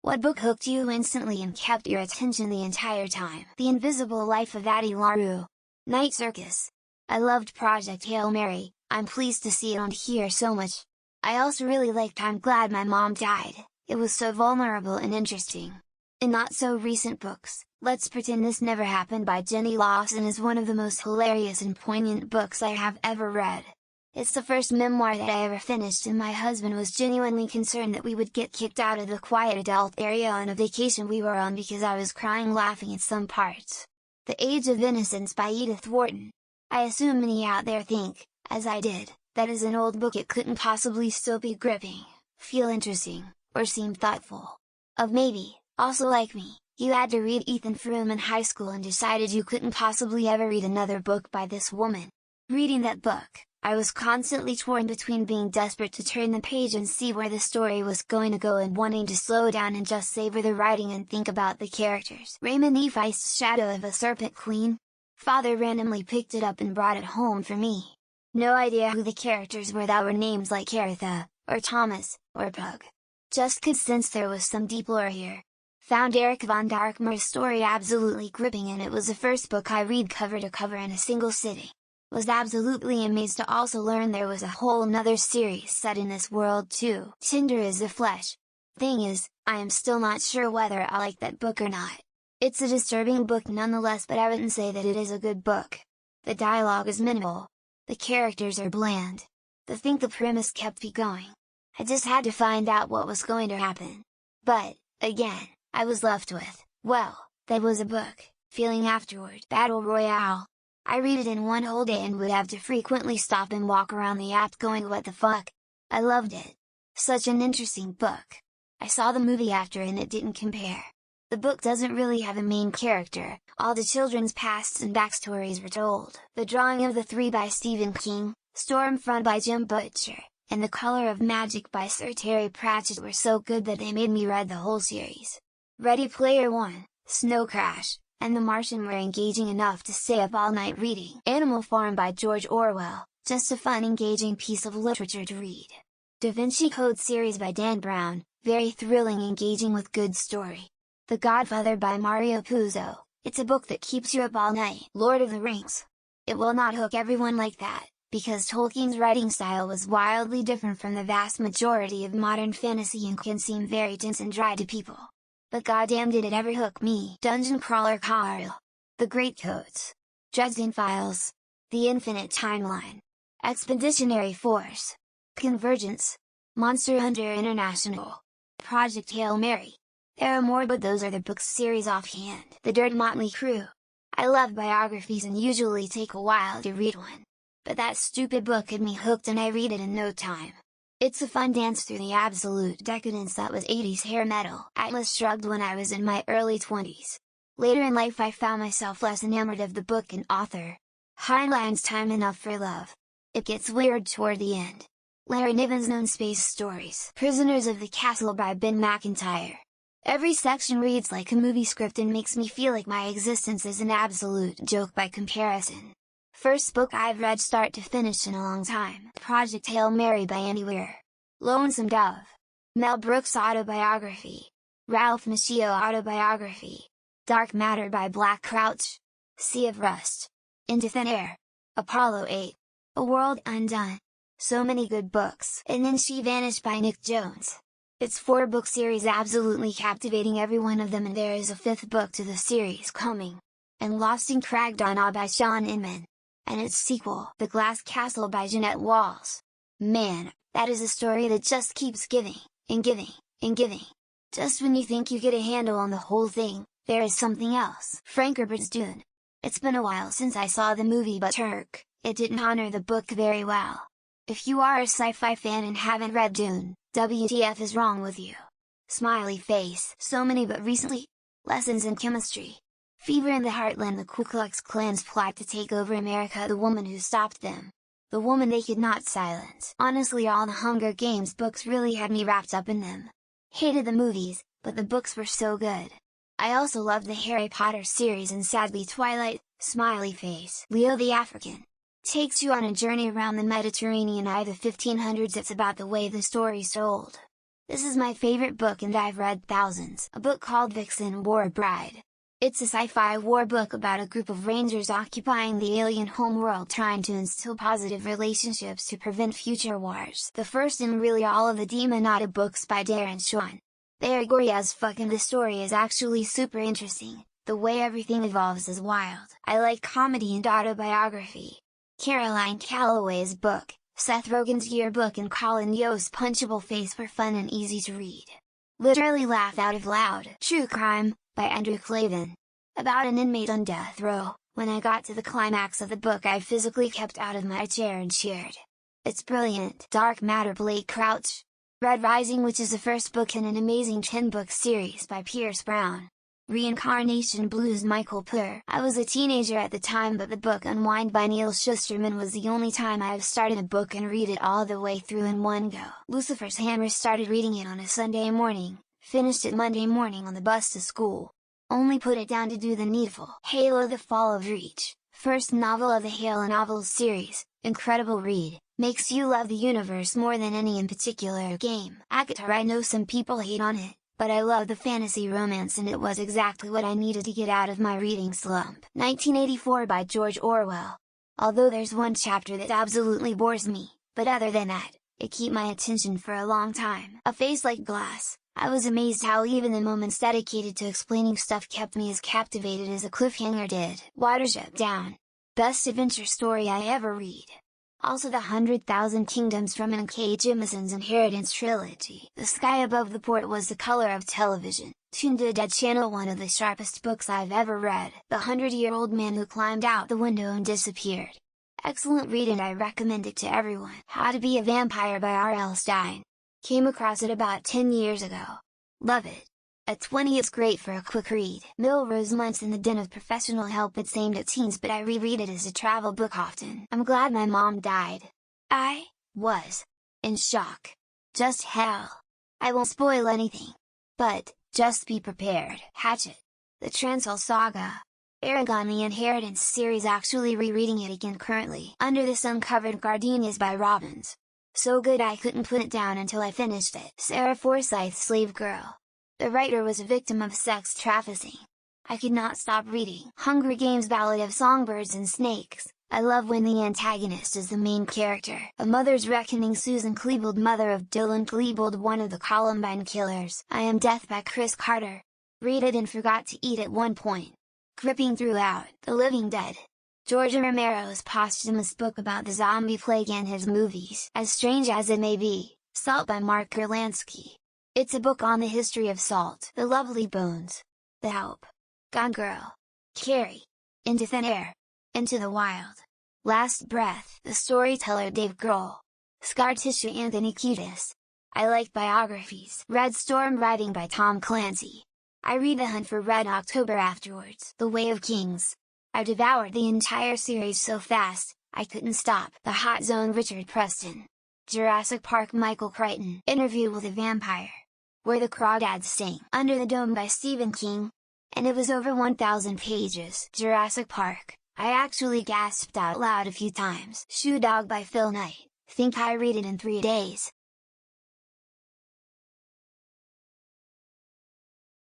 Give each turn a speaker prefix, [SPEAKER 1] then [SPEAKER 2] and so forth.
[SPEAKER 1] What book hooked you instantly and kept your attention the entire time? The Invisible Life of Addie LaRue. Night Circus. I loved Project Hail Mary. I'm pleased to see it on here so much. I also really liked I'm Glad My Mom Died, it was so vulnerable and interesting. In not so recent books, Let's Pretend This Never Happened by Jenny Lawson is one of the most hilarious and poignant books I have ever read. It's the first memoir that I ever finished, and my husband was genuinely concerned that we would get kicked out of the quiet adult area on a vacation we were on because I was crying laughing at some parts. The Age of Innocence by Edith Wharton. I assume many out there think, as I did, that as an old book it couldn't possibly still be gripping, feel interesting, or seem thoughtful. Maybe, also like me, you had to read Ethan Frome in high school and decided you couldn't possibly ever read another book by this woman. Reading that book, I was constantly torn between being desperate to turn the page and see where the story was going to go and wanting to slow down and just savor the writing and think about the characters. Raymond E. Feist's Shadow of a Serpent Queen? Father randomly picked it up and brought it home for me. No idea who the characters were that were names like Aretha, or Thomas, or Pug. Just could sense there was some deep lore here. Found Eric von Däniken's story absolutely gripping, and it was the first book I read cover to cover in a single sitting. Was absolutely amazed to also learn there was a whole nother series set in this world too. Tender is the Flesh. Thing is, I am still not sure whether I like that book or not. It's a disturbing book nonetheless, but I wouldn't say that it is a good book. The dialogue is minimal. The characters are bland. The premise kept me going. I just had to find out what was going to happen. But, again, I was left with, well, that was a book, feeling afterward. Battle Royale. I read it in one whole day and would have to frequently stop and walk around the app going what the fuck? I loved it. Such an interesting book. I saw the movie after and it didn't compare. The book doesn't really have a main character, all the children's pasts and backstories were told. The Drawing of the Three by Stephen King, Stormfront by Jim Butcher, and The Color of Magic by Sir Terry Pratchett were so good that they made me read the whole series. Ready Player One, Snow Crash, and The Martian were engaging enough to stay up all night reading. Animal Farm by George Orwell, just a fun engaging piece of literature to read. Da Vinci Code series by Dan Brown, very thrilling engaging with good story. The Godfather by Mario Puzo, it's a book that keeps you up all night. Lord of the Rings. It will not hook everyone like that, because Tolkien's writing style was wildly different from the vast majority of modern fantasy and can seem very dense and dry to people. But goddamn did it ever hook me. Dungeon Crawler Carl. The Greatcoats. Dresden Files. The Infinite Timeline. Expeditionary Force. Convergence. Monster Hunter International. Project Hail Mary. There are more, but those are the books series offhand. The Dirt Motley Crue. I love biographies and usually take a while to read one. But that stupid book had me hooked and I read it in no time. It's a fun dance through the absolute decadence that was 80s hair metal. Atlas Shrugged when I was in my early 20s. Later in life I found myself less enamored of the book and author. Heinlein's Time Enough for Love. It gets weird toward the end. Larry Niven's Known Space Stories. Prisoners of the Castle by Ben McIntyre. Every section reads like a movie script and makes me feel like my existence is an absolute joke by comparison. First book I've read start to finish in a long time. Project Hail Mary by Annie Weir. Lonesome Dove. Mel Brooks Autobiography. Ralph Macchio Autobiography. Dark Matter by Black Crouch. Sea of Rust. Into Thin Air. Apollo 8. A World Undone. So many good books. And Then She Vanished by Nick Jones. It's 4-book series absolutely captivating every one of them, and there is a 5th book to the series coming. And Lost in Cragdawn by Sean Inman. And its sequel, The Glass Castle by Jeanette Walls. Man, that is a story that just keeps giving, and giving, and giving. Just when you think you get a handle on the whole thing, there is something else. Frank Herbert's Dune. It's been a while since I saw the movie, but it didn't honor the book very well. If you are a sci-fi fan and haven't read Dune, WTF is wrong with you? Smiley face. So many, but recently? Lessons in Chemistry. Fever in the Heartland. The Ku Klux Klan's plot to take over America. The woman who stopped them. The woman they could not silence. Honestly, all the Hunger Games books really had me wrapped up in them. Hated the movies, but the books were so good. I also loved the Harry Potter series and sadly Twilight. Smiley face. Leo the African. Takes you on a journey around the Mediterranean, the 1500s. It's about the way the story's told. This is my favorite book and I've read thousands. A book called Vixen War Bride. It's a sci-fi war book about a group of rangers occupying the alien homeworld trying to instill positive relationships to prevent future wars. The first in really all of the Demonata books by Darren Shan. They are gory as fuck and the story is actually super interesting, the way everything evolves is wild. I like comedy and autobiography. Caroline Calloway's book, Seth Rogen's yearbook and Colin Yo's punchable face were fun and easy to read. Literally laugh out of loud. True Crime, by Andrew Klavan. About an inmate on death row, when I got to the climax of the book I physically kept out of my chair and cheered. It's brilliant. Dark Matter Blake Crouch. Red Rising, which is the first book in an amazing 10-book series by Pierce Brown. Reincarnation Blues Michael Purr. I was a teenager at the time but the book Unwind by Neil Shusterman was the only time I have started a book and read it all the way through in one go. Lucifer's Hammer, started reading it on a Sunday morning, finished it Monday morning on the bus to school. Only put it down to do the needful. Halo: The Fall of Reach, first novel of the Halo novels series, incredible read, makes you love the universe more than any in particular game. ACOTAR, I know some people hate on it, but I love the fantasy romance and it was exactly what I needed to get out of my reading slump. 1984 by George Orwell. Although there's one chapter that absolutely bores me, but other than that, it kept my attention for a long time. A Face Like Glass. I was amazed how even the moments dedicated to explaining stuff kept me as captivated as a cliffhanger did. Watership Down. Best adventure story I ever read. Also the 100,000 Kingdoms from N.K. Jemisin's Inheritance trilogy. The Sky Above the Port Was the Color of Television, Tuned to Dead Channel, one of the sharpest books I've ever read. The 100-Year-Old Man Who Climbed Out the Window and Disappeared. Excellent read and I recommend it to everyone. How to Be a Vampire by R.L. Stine. Came across it about 10 years ago. Love it. At 20 it's great for a quick read. Milrose Months in the Den of Professional Help. It's aimed at teens but I reread it as a travel book often. I'm glad my mom died. I was in shock. Just hell. I won't spoil anything. But, just be prepared. Hatchet. The Transall Saga. Eragon: The Inheritance series, actually rereading it again currently. Under This Uncovered Gardenias by Robbins. So good I couldn't put it down until I finished it. Sarah Forsyth's Slave Girl. The writer was a victim of sex trafficking. I could not stop reading. Hunger Games: Ballad of Songbirds and Snakes. I love when the antagonist is the main character. A Mother's Reckoning. Susan Klebold, mother of Dylan Klebold, one of the Columbine killers. I Am Death by Chris Carter. Read it and forgot to eat at one point. Gripping throughout. The Living Dead. George Romero's posthumous book about the zombie plague and his movies. As Strange as It May Be, Salt by Mark Kurlansky. It's a book on the history of salt. The Lovely Bones. The Help. Gone Girl. Carrie. Into Thin Air. Into the Wild. Last Breath. The Storyteller Dave Grohl. Scar Tissue Anthony Kiedis. I like biographies. Red Storm Riding by Tom Clancy. I read The Hunt for Red October afterwards. The Way of Kings. I devoured the entire series so fast, I couldn't stop. The Hot Zone Richard Preston. Jurassic Park Michael Crichton. Interview with a Vampire. Where the Crawdads Sing. Under the Dome by Stephen King. And it was over 1,000 pages. Jurassic Park. I actually gasped out loud a few times. Shoe Dog by Phil Knight. Think I read it in 3 days.